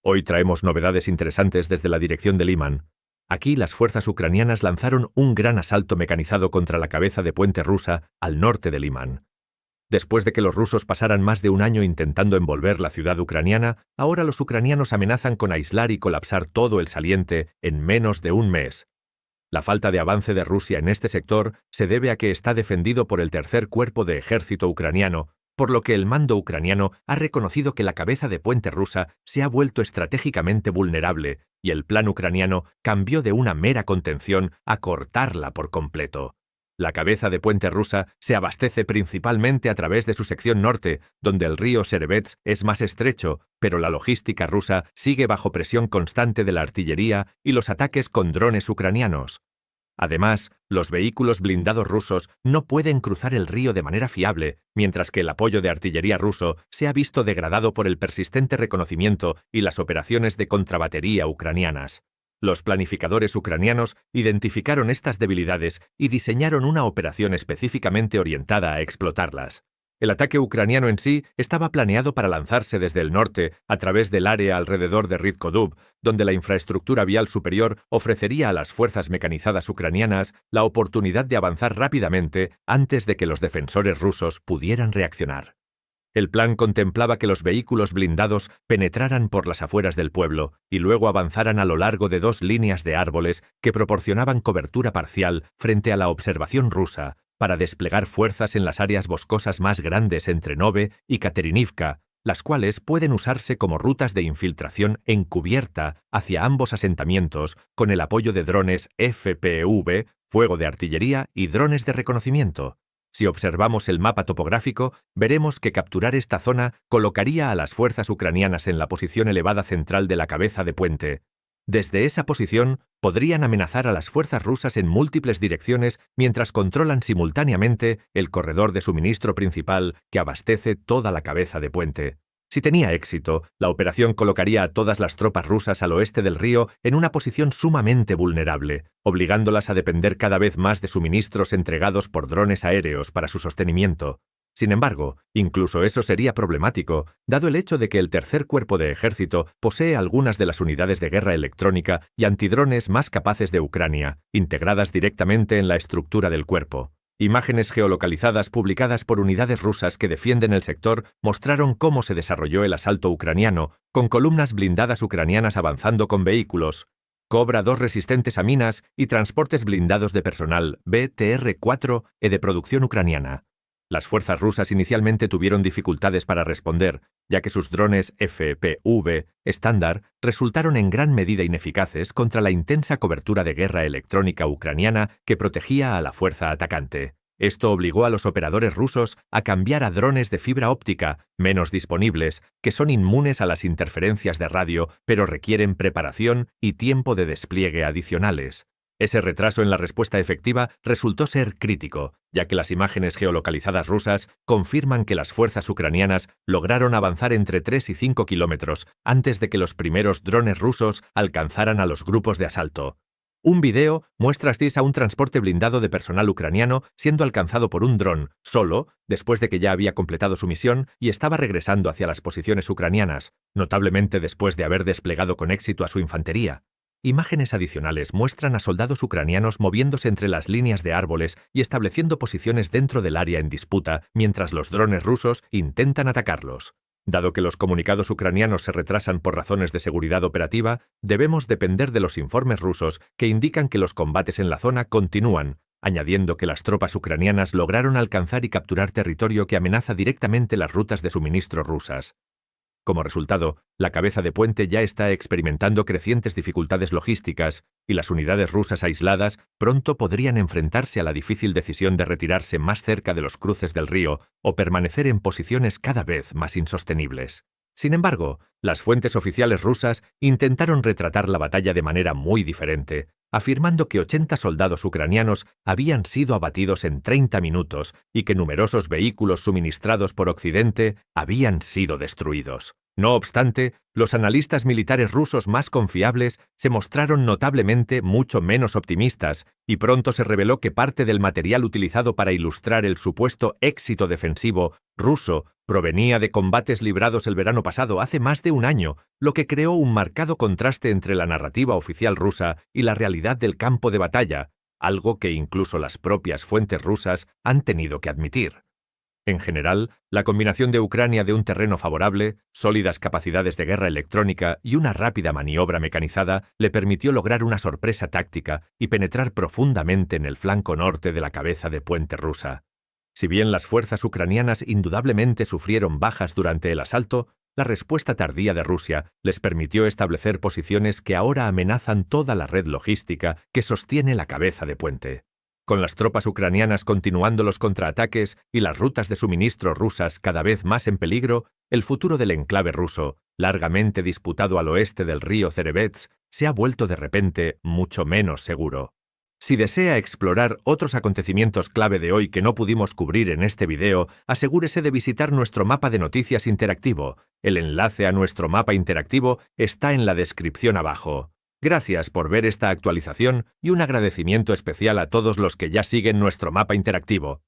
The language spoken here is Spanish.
Hoy traemos novedades interesantes desde la dirección de Liman. Aquí las fuerzas ucranianas lanzaron un gran asalto mecanizado contra la cabeza de puente rusa al norte de Liman. Después de que los rusos pasaran más de un año intentando envolver la ciudad ucraniana, ahora los ucranianos amenazan con aislar y colapsar todo el saliente en menos de un mes. La falta de avance de Rusia en este sector se debe a que está defendido por el tercer cuerpo de ejército ucraniano, por lo que el mando ucraniano ha reconocido que la cabeza de puente rusa se ha vuelto estratégicamente vulnerable y el plan ucraniano cambió de una mera contención a cortarla por completo. La cabeza de puente rusa se abastece principalmente a través de su sección norte, donde el río Serebets es más estrecho, pero la logística rusa sigue bajo presión constante de la artillería y los ataques con drones ucranianos. Además, los vehículos blindados rusos no pueden cruzar el río de manera fiable, mientras que el apoyo de artillería ruso se ha visto degradado por el persistente reconocimiento y las operaciones de contrabatería ucranianas. Los planificadores ucranianos identificaron estas debilidades y diseñaron una operación específicamente orientada a explotarlas. El ataque ucraniano en sí estaba planeado para lanzarse desde el norte a través del área alrededor de Rizkodub, donde la infraestructura vial superior ofrecería a las fuerzas mecanizadas ucranianas la oportunidad de avanzar rápidamente antes de que los defensores rusos pudieran reaccionar. El plan contemplaba que los vehículos blindados penetraran por las afueras del pueblo y luego avanzaran a lo largo de 2 líneas de árboles que proporcionaban cobertura parcial frente a la observación rusa, para desplegar fuerzas en las áreas boscosas más grandes entre Nove y Katerinivka, las cuales pueden usarse como rutas de infiltración encubierta hacia ambos asentamientos con el apoyo de drones FPV, fuego de artillería y drones de reconocimiento. Si observamos el mapa topográfico, veremos que capturar esta zona colocaría a las fuerzas ucranianas en la posición elevada central de la cabeza de puente. Desde esa posición, podrían amenazar a las fuerzas rusas en múltiples direcciones mientras controlan simultáneamente el corredor de suministro principal que abastece toda la cabeza de puente. Si tenía éxito, la operación colocaría a todas las tropas rusas al oeste del río en una posición sumamente vulnerable, obligándolas a depender cada vez más de suministros entregados por drones aéreos para su sostenimiento. Sin embargo, incluso eso sería problemático, dado el hecho de que el tercer cuerpo de ejército posee algunas de las unidades de guerra electrónica y antidrones más capaces de Ucrania, integradas directamente en la estructura del cuerpo. Imágenes geolocalizadas publicadas por unidades rusas que defienden el sector mostraron cómo se desarrolló el asalto ucraniano, con columnas blindadas ucranianas avanzando con vehículos, Cobra 2 resistentes a minas y transportes blindados de personal BTR-4 e de producción ucraniana. Las fuerzas rusas inicialmente tuvieron dificultades para responder, ya que sus drones FPV estándar resultaron en gran medida ineficaces contra la intensa cobertura de guerra electrónica ucraniana que protegía a la fuerza atacante. Esto obligó a los operadores rusos a cambiar a drones de fibra óptica, menos disponibles, que son inmunes a las interferencias de radio, pero requieren preparación y tiempo de despliegue adicionales. Ese retraso en la respuesta efectiva resultó ser crítico, ya que las imágenes geolocalizadas rusas confirman que las fuerzas ucranianas lograron avanzar entre 3 y 5 kilómetros antes de que los primeros drones rusos alcanzaran a los grupos de asalto. Un video muestra a un transporte blindado de personal ucraniano siendo alcanzado por un dron, solo, después de que ya había completado su misión y estaba regresando hacia las posiciones ucranianas, notablemente después de haber desplegado con éxito a su infantería. Imágenes adicionales muestran a soldados ucranianos moviéndose entre las líneas de árboles y estableciendo posiciones dentro del área en disputa mientras los drones rusos intentan atacarlos. Dado que los comunicados ucranianos se retrasan por razones de seguridad operativa, debemos depender de los informes rusos que indican que los combates en la zona continúan, añadiendo que las tropas ucranianas lograron alcanzar y capturar territorio que amenaza directamente las rutas de suministro rusas. Como resultado, la cabeza de puente ya está experimentando crecientes dificultades logísticas y las unidades rusas aisladas pronto podrían enfrentarse a la difícil decisión de retirarse más cerca de los cruces del río o permanecer en posiciones cada vez más insostenibles. Sin embargo, las fuentes oficiales rusas intentaron retratar la batalla de manera muy diferente, afirmando que 80 soldados ucranianos habían sido abatidos en 30 minutos y que numerosos vehículos suministrados por Occidente habían sido destruidos. No obstante, los analistas militares rusos más confiables se mostraron notablemente mucho menos optimistas y pronto se reveló que parte del material utilizado para ilustrar el supuesto éxito defensivo ruso Provenía de combates librados el verano pasado, hace más de un año, lo que creó un marcado contraste entre la narrativa oficial rusa y la realidad del campo de batalla, algo que incluso las propias fuentes rusas han tenido que admitir. En general, la combinación de Ucrania de un terreno favorable, sólidas capacidades de guerra electrónica y una rápida maniobra mecanizada le permitió lograr una sorpresa táctica y penetrar profundamente en el flanco norte de la cabeza de puente rusa. Si bien las fuerzas ucranianas indudablemente sufrieron bajas durante el asalto, la respuesta tardía de Rusia les permitió establecer posiciones que ahora amenazan toda la red logística que sostiene la cabeza de puente. Con las tropas ucranianas continuando los contraataques y las rutas de suministro rusas cada vez más en peligro, el futuro del enclave ruso, largamente disputado al oeste del río Zerevets, se ha vuelto de repente mucho menos seguro. Si desea explorar otros acontecimientos clave de hoy que no pudimos cubrir en este video, asegúrese de visitar nuestro mapa de noticias interactivo. El enlace a nuestro mapa interactivo está en la descripción abajo. Gracias por ver esta actualización y un agradecimiento especial a todos los que ya siguen nuestro mapa interactivo.